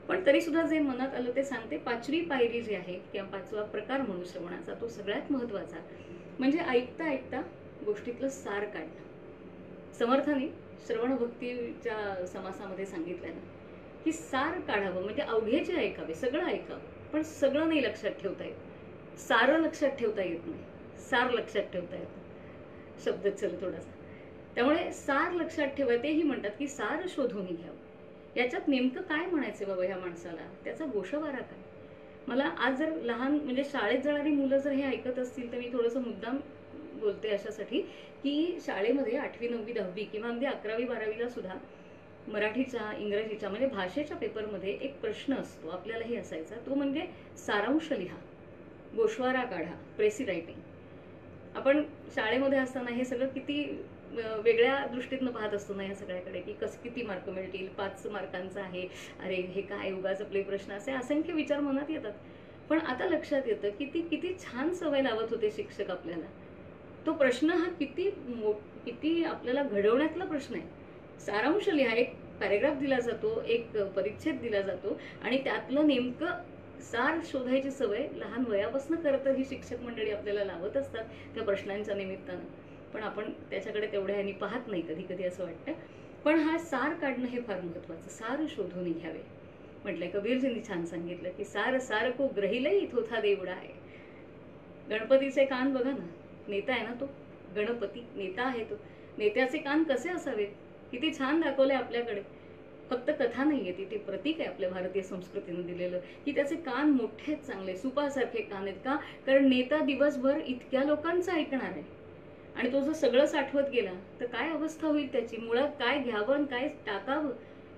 पण तरी सुद्धा जे मनात आलं ते सांगते. 5वी पायरी जी आहे किंवा 5वा प्रकार म्हणून श्रवणाचा, तो सगळ्यात महत्वाचा, म्हणजे ऐकता ऐकता गोष्टीतलं सार काढणं. समर्थाने श्रवण भक्तीच्या समासामध्ये सांगितलंय ना, की सार काढावं म्हणजे अवघेचे ऐकावे, सगळं ऐकावं, पण सगळं नाही लक्षात ठेवता येत. सारं लक्षात ठेवता येत नाही, सार लक्षात ठेवता येतं. शब्द चल थोडासा. त्यामुळे सार लक्षात ठेवा. तेही म्हणतात की सार शोधून घ्यावं. याच्यात नेमकं काय म्हणायचं बाबा ह्या माणसाला, त्याचा गोषवारा काय. मला आज जर लहान म्हणजे शाळेत जाणारी मुलं जर हे ऐकत असतील तर मी थोडंसं मुद्दाम बोलते अशासाठी की शाळेमध्ये 8वी 9वी 10वी किंवा अगदी 11वी 12वीला सुद्धा मराठीच्या इंग्रजीच्या म्हणजे भाषेच्या पेपरमध्ये एक प्रश्न असतो, आपल्यालाही असायचा, तो म्हणजे सारांश लिहा, गोषवारा काढा, प्रेसी रायटिंग. आपण शाळेमध्ये असताना हे सगळं किती वेगळ्या दृष्टीतनं पाहत असतो ना या सगळ्याकडे, की किती मार्क मिळतील, 5 मार्कांचं आहे, अरे हे काय उगाच आपले प्रश्न, असे असंख्य विचार मनात येतात. पण आता लक्षात येतं की ती किती छान सवय लावत होते शिक्षक आपल्याला. तो प्रश्न हा किती आपल्याला घडवण्यातला प्रश्न आहे. सारांश लिहा, एक पॅरेग्राफ दिला जातो, एक परिच्छेद दिला जातो आणि त्यातलं नेमकं सार शोधायची सवय लहान वयापासून करत ही शिक्षक मंडळी आपल्याला लावत असतात त्या प्रश्नांच्या निमित्तानं. पण आपण त्याच्याकडे तेवढ्या ह्यानी पाहत नाही कधी कधी असं वाटतं. पण हा सार काढणं हे फार महत्वाचं. सार शोधून घ्यावे म्हटलंय. कबीरजींनी छान सांगितलं की सार सार को ग्रहिलई थोथा देवडा आहे. गणपतीचे कान बघा ना, नेता आहे ना तो गणपती, नेता आहे तो. नेत्याचे कान कसे असावेत, किती छान दाखवलंय आपल्याकडे. फक्त कथा नाहीये ती, ते प्रतीक आहे आपल्या भारतीय संस्कृतीने दिलेलं, की त्याचे कान मोठे चांगले सुपासारखे कान आहेत. का? कारण नेता दिवसभर इतक्या लोकांचं ऐकणार आहे आणि तो जर सगळं साठवत गेला तर काय अवस्था होईल त्याची. मुळात काय घ्यावं आणि काय टाकावं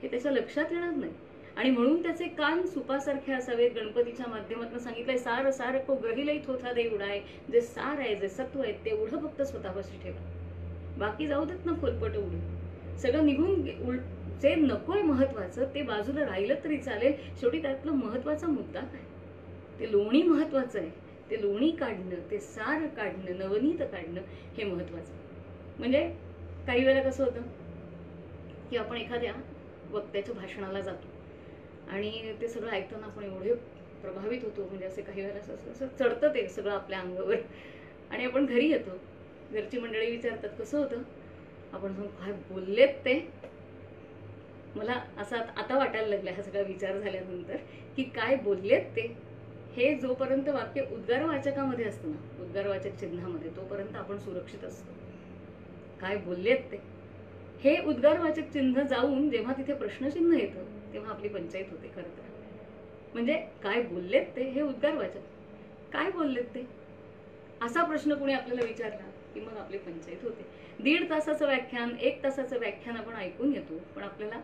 हे त्याच्या लक्षात येणार नाही. आणि म्हणून त्याचे कान सुपासारखे असावेत. गणपतीच्या माध्यमातून सांगितलंय सार सार को ग्रहिलई थोथा देवडा आहे. जे सार आहे, जे सत्व आहे तेवढं फक्त स्वतःपाशी ठेवा, बाकी जाऊ देत ना फोलपट उडून. सगळं निघून जे नकोय महत्वाचं ते बाजूला राहिलं तरी चालेल. शेवटी त्यातलं महत्वाचा मुद्दा काय, ते लोणी महत्वाचं आहे. ते लोणी काढणं, ते सार काढणं, नवनीत काढणं हे महत्वाचं. म्हणजे काही वेळेला कसं होतं की आपण एखाद्या वक्त्याच्या भाषणाला जातो आणि ते सगळं ऐकताना आपण एवढे प्रभावित होतो, म्हणजे असे काही वेळेला असं चढतं ते सगळं आपल्या अंगावर. आणि आपण घरी येतो, घरची मंडळी विचारतात कसं होतं, आपण काय बोललेत ते. मला असं आता वाटायला लागलं हा सगळा विचार झाल्यानंतर की काय बोललेत ते हे जोपर्यंत वाक्य उद्गारवाचकामध्ये असतं ना, उद्गारवाचक चिन्हामध्ये, तोपर्यंत आपण सुरक्षित असतो. काय बोललेत ते हे उद्गारवाचक चिन्ह जाऊन जेव्हा तिथे प्रश्नचिन्ह येतं तेव्हा आपली पंचायत होते खरं तर. म्हणजे काय बोललेत ते हे उद्गारवाचक, काय बोललेत ते असा प्रश्न कोणी आपल्याला विचारला की मग आपली पंचायत होते. 1.5 तासाचं व्याख्यान, 1 तासाचं व्याख्यान आपण ऐकून येतो, पण आपल्याला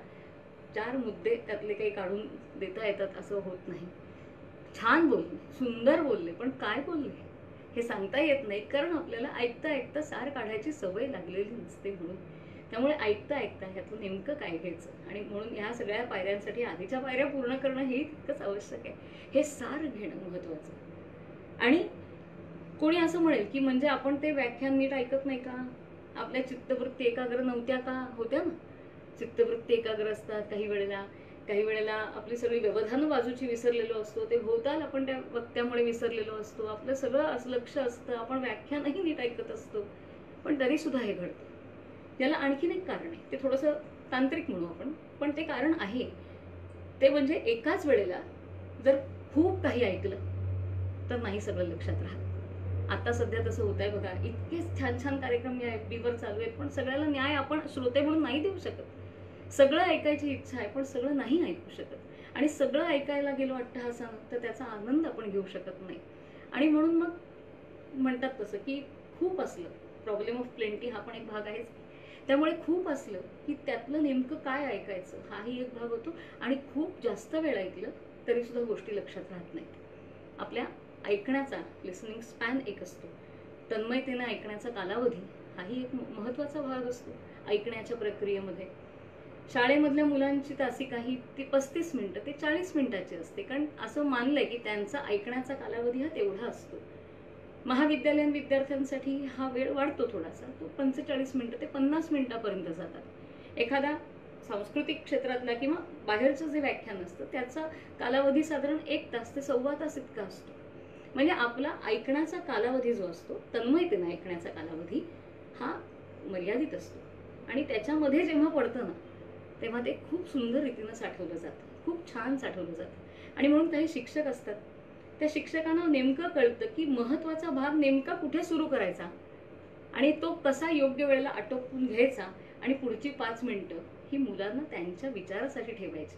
4 मुद्दे त्यातले काही काढून देता येतात असं होत नाही. छान बोलले, सुंदर बोलले, पण काय बोलले हे सांगता येत नाही, कारण आपल्याला ऐकता ऐकता सार काढायची सवय लागलेली नसते म्हणून. त्यामुळे ऐकता ऐकता ह्यातून नेमकं काय घ्यायचं, आणि म्हणून ह्या सगळ्या पायऱ्यांसाठी आधीच्या पायऱ्या पूर्ण करणं हे तितकंच आवश्यक आहे. हे सार घेणं महत्वाचं. आणि कोणी असं म्हणेल की म्हणजे आपण ते व्याख्यान नीट ऐकत नाही का, आपल्या चित्तवृत्ती एकाग्र नव्हत्या का. होत्या ना, चित्तवृत्ती एकाग्र असतात. काही वेळेला आपली सगळी व्यवधान बाजूची विसरलेलो असतो, ते भोवताल आपण त्या वक्त्यामुळे विसरलेलो असतो, आपलं सगळं लक्ष असतं, आपण व्याख्यानही नीट ऐकत असतो, पण तरी सुद्धा हे घडतं. याला आणखीन एक कारण आहे, ते थोडंसं तांत्रिक म्हणू आपण, पण ते कारण आहे. ते म्हणजे एकाच वेळेला जर खूप काही ऐकलं तर नाही सगळं लक्षात राहत. आता सध्या तसं होत आहे बघा, इतके छान छान कार्यक्रम या FB वर चालू आहेत, पण सगळ्याला न्याय आपण श्रोते म्हणून नाही देऊ शकत. सगळं ऐकायची इच्छा आहे पण सगळं नाही ऐकू शकत, आणि सगळं ऐकायला गेलो अट्टहासानं तर त्याचा आनंद आपण घेऊ शकत नाही. आणि म्हणून मग म्हणतात तसं की खूप असलं, प्रॉब्लेम ऑफ प्लेंटी हा पण एक भाग आहेच. त्यामुळे खूप असलं की त्यातलं नेमकं काय ऐकायचं हाही एक भाग होतो, आणि खूप जास्त वेळ ऐकलं तरी सुद्धा गोष्टी लक्षात राहत नाहीत. आपल्या ऐकण्याचा लिसनिंग स्पॅन एक असतो, तन्मयतेने ऐकण्याचा कालावधी हाही एक महत्वाचा भाग असतो ऐकण्याच्या प्रक्रियेमध्ये. शाळेमधल्या मुलांची तासिका ही ती 35 मिनिटं ते 40 मिनिटाची असते, कारण असं मानलंय की त्यांचा ऐकण्याचा कालावधी हा तेवढा असतो. महाविद्यालयीन विद्यार्थ्यांसाठी हा वेळ वाढतो थोडासा, तो 45 मिनिटं ते 50 मिनिटापर्यंत जातात. एखादा सांस्कृतिक क्षेत्रातला किंवा बाहेरचं जे व्याख्यान असतं त्याचा कालावधी साधारण 1 तास ते 1.25 तास इतका असतो. म्हणजे आपला ऐकण्याचा कालावधी जो असतो, तन्मयतेने ऐकण्याचा कालावधी हा मर्यादित असतो, आणि त्याच्यामध्ये जेव्हा पडतं ना तेव्हा ते खूप सुंदर रीतीनं साठवलं जातं. खूप छान साठवलं जातं. आणि म्हणून काही शिक्षक असतात, त्या शिक्षकांना नेमकं कळतं की महत्त्वाचा भाग नेमका कुठे सुरू करायचा आणि तो कसा योग्य वेळेला आटोपून घ्यायचा आणि पुढची 5 मिनिटं ही मुलांना त्यांच्या विचारासाठी ठेवायची.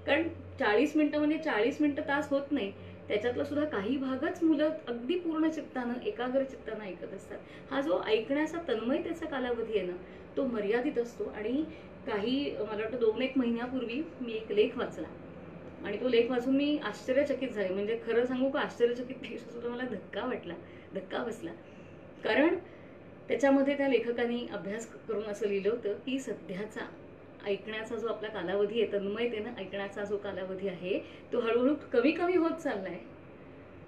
कारण 40 मिनिटं म्हणजे 40 मिनिटं तास होत नाही, त्याच्यातला सुद्धा काही भागच मुलं अगदी पूर्ण चित्तानं एकाग्र चित्तानं ऐकत असतात. हा जो ऐकण्याचा तन्मयतेचा कालावधी आहे ना, तो मर्यादित असतो. आणि मला वाटतं 2-1 महिन्यापूर्वी मी एक लेख वाचला आणि तो लेख वाचून मी आश्चर्यचकित झाले. म्हणजे खरं सांगू का, आश्चर्यचकित सुद्धा मला धक्का बसला. कारण त्याच्यामध्ये त्या लेखकांनी अभ्यास करून असं लिहिलं होतं की सध्याचा ऐकण्याचा जो आपला कालावधी आहे, तन्मयतेनं ऐकण्याचा जो कालावधी आहे, तो हळूहळू कमी कमी होत चाललाय.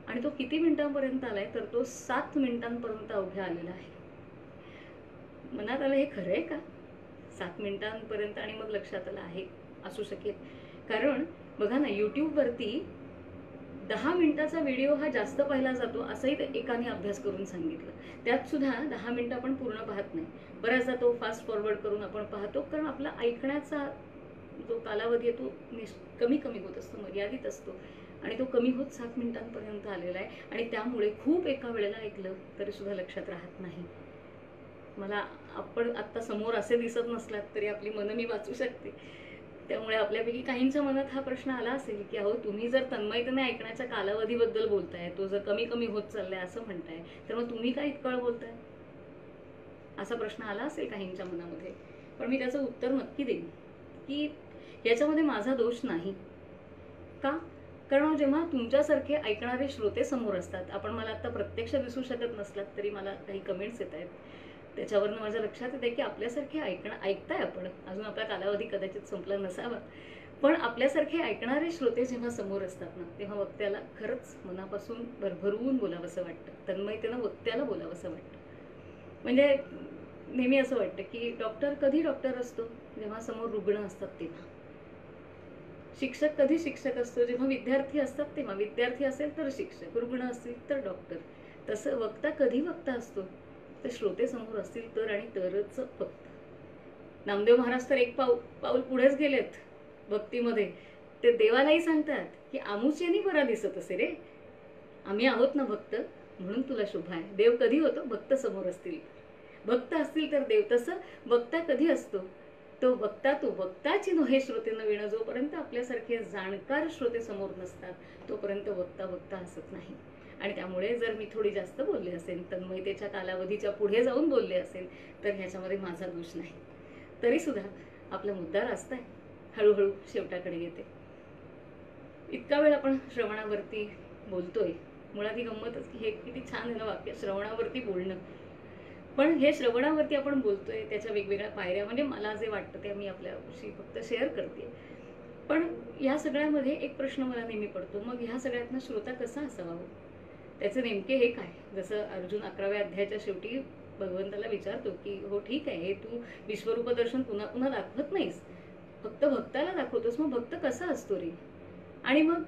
आणि तो किती मिनिटांपर्यंत आलाय, तर तो 7 मिनिटांपर्यंत अवघ्या आलेला आहे. मनात आलं, हे खरं आहे का? 7 मिनिटांपर्यंत. आणि मग लक्षात आलं आहे असू शकेल. कारण बघा ना, यूट्यूबवरती 10 मिनिटाचा व्हिडिओ हा जास्त पाहिला जातो असंही एकाने अभ्यास करून सांगितलं. त्यात सुद्धा 10 मिनिटं आपण पूर्ण पाहत नाही, बऱ्याचदा तो फास्ट फॉरवर्ड करून आपण पाहतो. कारण आपला ऐकण्याचा जो कालावधी आहे तो कमी कमी होत असतो, मर्यादित असतो. आणि तो कमी होत 7 मिनिटांपर्यंत आलेला आहे. आणि त्यामुळे खूप एका वेळेला ऐकलं तरी सुद्धा लक्षात राहत नाही. मला आपण आत्ता समोर असे दिसत नसलात तरी आपली मनं मी वाचू शकते. त्यामुळे आपल्यापैकी काहींच्या मनात हा प्रश्न आला असेल की अहो, तुम्ही जर तन्मयतेने ऐकण्याच्या कालावधीबद्दल बोलताय, तो जर कमी कमी होत चाललाय असं म्हणताय, तर मग तुम्ही काय इतकं बोलताय, असा प्रश्न आला असेल काहींच्या मनामध्ये. पण मी त्याचं उत्तर नक्की देईन की याच्यामध्ये माझा दोष नाही. का? कारण जेव्हा तुमच्यासारखे ऐकणारे श्रोते समोर असतात, आपण मला आता प्रत्यक्ष दिसू शकत नसलात तरी मला काही कमेंट्स येत आहेत, त्याच्यावरनं माझ्या लक्षात येते की आपल्यासारखे ऐकताय आपण. अजून आपला कालावधी कदाचित संपला नसावा, पण आपल्यासारखे ऐकणारे श्रोते जेव्हा समोर असतात ना, तेव्हा वक्त्याला खरंच मनापासून भरभरून बोलावंसं वाटतं, तन्मयतेनं वक्त्याला बोलावंसं वाटतं. म्हणजे नेहमी असं वाटतं की डॉक्टर कधी डॉक्टर असतो, जेव्हा समोर रुग्ण असतात तेव्हा. शिक्षक कधी शिक्षक असतो, जेव्हा विद्यार्थी असतात तेव्हा. विद्यार्थी असेल तर शिक्षक, रुग्ण असतील तर डॉक्टर. तसं वक्ता कधी वक्ता असतो, तर श्रोते समोर असतील तर, आणि तरच वक्ता. नामदेव महाराज तर एक पाऊल पुढेच गेलेत भक्तीमध्ये. ते देवालाही सांगतात की आमुचेनी बरा दिसत असे रे, आम्ही आहोत ना भक्त, म्हणून तुला शुभ आहे. देव कधी होतो, भक्त समोर असतील, भक्त असतील तर देव. तसं वक्ता कधी असतो, तो वक्ताची नोहे श्रोते नवीन. जोपर्यंत आपल्यासारखे जाणकार श्रोते समोर नसतात तोपर्यंत वक्ता असत नाही. आणि त्यामुळे जर मी थोडी जास्त बोलले असेल, तन्मयतेच्या कालावधीच्या पुढे जाऊन बोलले असेल, तर ह्याच्यामध्ये माझा दोष नाही. तरी सुद्धा आपला मुद्दा रास्ता आहे, हळूहळू शेवटाकडे येते. इतका वेळ आपण श्रवणावरती बोलतोय. मुळात ही गंमतच की हे किती छान झालं वाक्य, श्रवणावरती बोलणं. पण हे श्रवणावरती आपण बोलतोय, त्याच्या वेगवेगळ्या पायऱ्या, म्हणजे मला जे वाटतं ते मी आपल्याशी फक्त शेअर करते. पण या सगळ्यामध्ये एक प्रश्न मला नेहमी पडतो, मग ह्या सगळ्यातनं श्रोता कसा असावा, त्याचे नेमके हे काय? जसं अर्जुन 11व्या अध्यायाच्या शेवटी भगवंताला विचारतो की हो ठीक आहे, हे तू विश्वरूप दर्शन पुन्हा पुन्हा दाखवत नाहीस, फक्त भक्ताला दाखवतोस, मग भक्त कसा असतो रे? आणि मग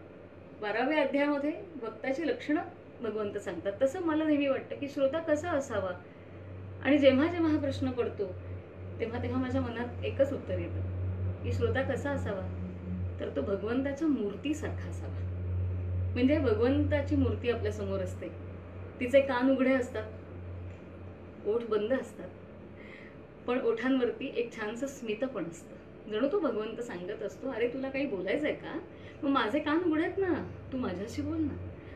12व्या अध्यायामध्ये भक्ताची लक्षणं भगवंत सांगतात. तसं मला नेहमी वाटतं की श्रोता कसा असावा. आणि जेव्हा जेव्हा हा प्रश्न पडतो तेव्हा तेव्हा माझ्या मनात एकच उत्तर येतं की श्रोता कसा असावा, तर तो भगवंताच्या मूर्तीसारखा असावा. म्हणजे भगवंताची मूर्ती आपल्या समोर असते, तिचे कान उघडे असतात, ओठ बंद असतात, पण ओठांवरती एक छानसं स्मित पण असतं. जणू तो भगवंत सांगत असतो, अरे तुला काही बोलायचंय का, मग माझे कान उघडे आहेत ना, तू माझ्याशी बोल ना.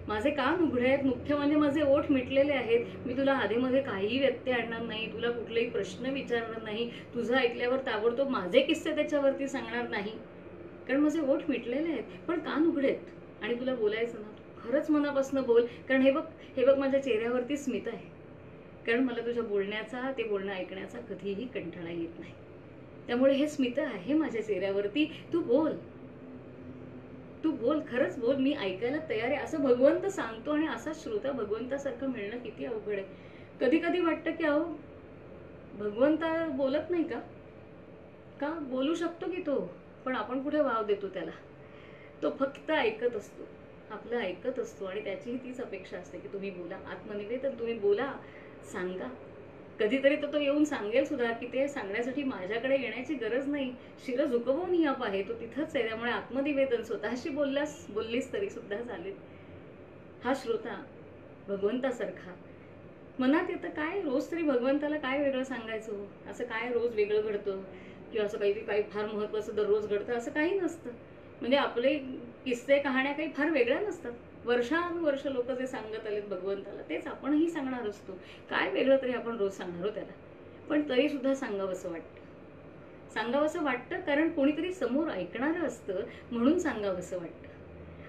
माझे कान उघडे आहेत, मुख्य म्हणजे माझे ओठ मिटलेले आहेत. मी तुला आधीमध्ये काहीही व्यत्यय आणणार नाही, तुला कुठलेही प्रश्न विचारणार नाही, तुझं ऐकल्यावर ताबडतोब माझे किस्से त्याच्यावरती सांगणार नाही, कारण माझे ओठ मिटलेले आहेत, पण कान उघडेत. आणि तुला बोलायचं ना, खरंच मनापासून बोल, कारण हे बघ माझ्या चेहऱ्यावरती स्मित आहे, कारण मला तुझ्या बोलण्याचा, ते बोलणं ऐकण्याचा कधीही कंटाळा येत नाही. त्यामुळे हे स्मित आहे माझ्या चेहऱ्यावरती, तू बोल, खरंच बोल, मी ऐकायला तयार आहे, असं भगवंत सांगतो. आणि असा श्रोता भगवंतासारखं मिळणं किती अवघड आहे. कधी कधी वाटतं की अहो, भगवंत बोलत नाही का बोलू शकतो की तो, पण आपण कुठे वाव देतो त्याला. तो फक्त ऐकत असतो, आपलं ऐकत असतो. आणि त्याचीही तीच अपेक्षा असते की तुम्ही बोला, आत्मनिवेदन, तुम्ही बोला, सांगा. कधीतरी तर तो येऊन सांगेल सुद्धा की ते सांगण्यासाठी माझ्याकडे येण्याची गरज नाही, शिर झुकवून याप आहे, तो तिथंच आहे, त्यामुळे आत्मनिवेदन स्वतःशी बोललीस तरी सुद्धा चालेल. हा श्रोता भगवंतासारखा मनात येतं काय रोज तरी भगवंताला काय वेगळं सांगायचं, असं काय रोज वेगळं घडतं किंवा असं काही फार महत्वाचं दररोज घडतं असं काही नसतं. म्हणजे आपले किस्से कहाण्या काही फार वेगळ्या नसतात. वर्षानुवर्ष लोक जे सांगत आलेत भगवंताला तेच आपणही सांगणार असतो. काय वेगळं तरी आपण रोज सांगणार हो त्याला, पण तरी सुद्धा सांगावंसं वाटतं कारण कोणीतरी समोर ऐकणारं असतं म्हणून सांगावंसं वाटतं.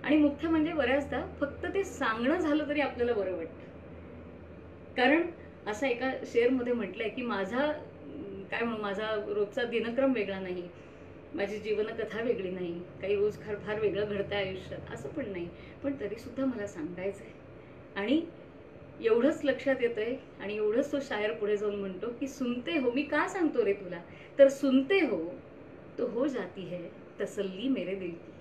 आणि मुख्य म्हणजे बऱ्याचदा फक्त ते सांगणं झालं तरी आपल्याला बरं वाटतं. कारण असं एका शेअरमध्ये म्हटलंय की माझा रोजचा दिनक्रम वेगळा नाही, माझी जीवनकथा वेगळी नाही, काही रोज फार वेगळं घडतंय आयुष्यात असं पण नाही, पण तरी सुद्धा मला सांगायचंय. आणि एवढंच लक्षात येतंय आणि एवढंच तो शायर पुढे जाऊन म्हणतो की सुनते हो, मी का सांगतो रे तुला, तर सुनते हो तो हो जाती है तसल्ली मेरे दिल की.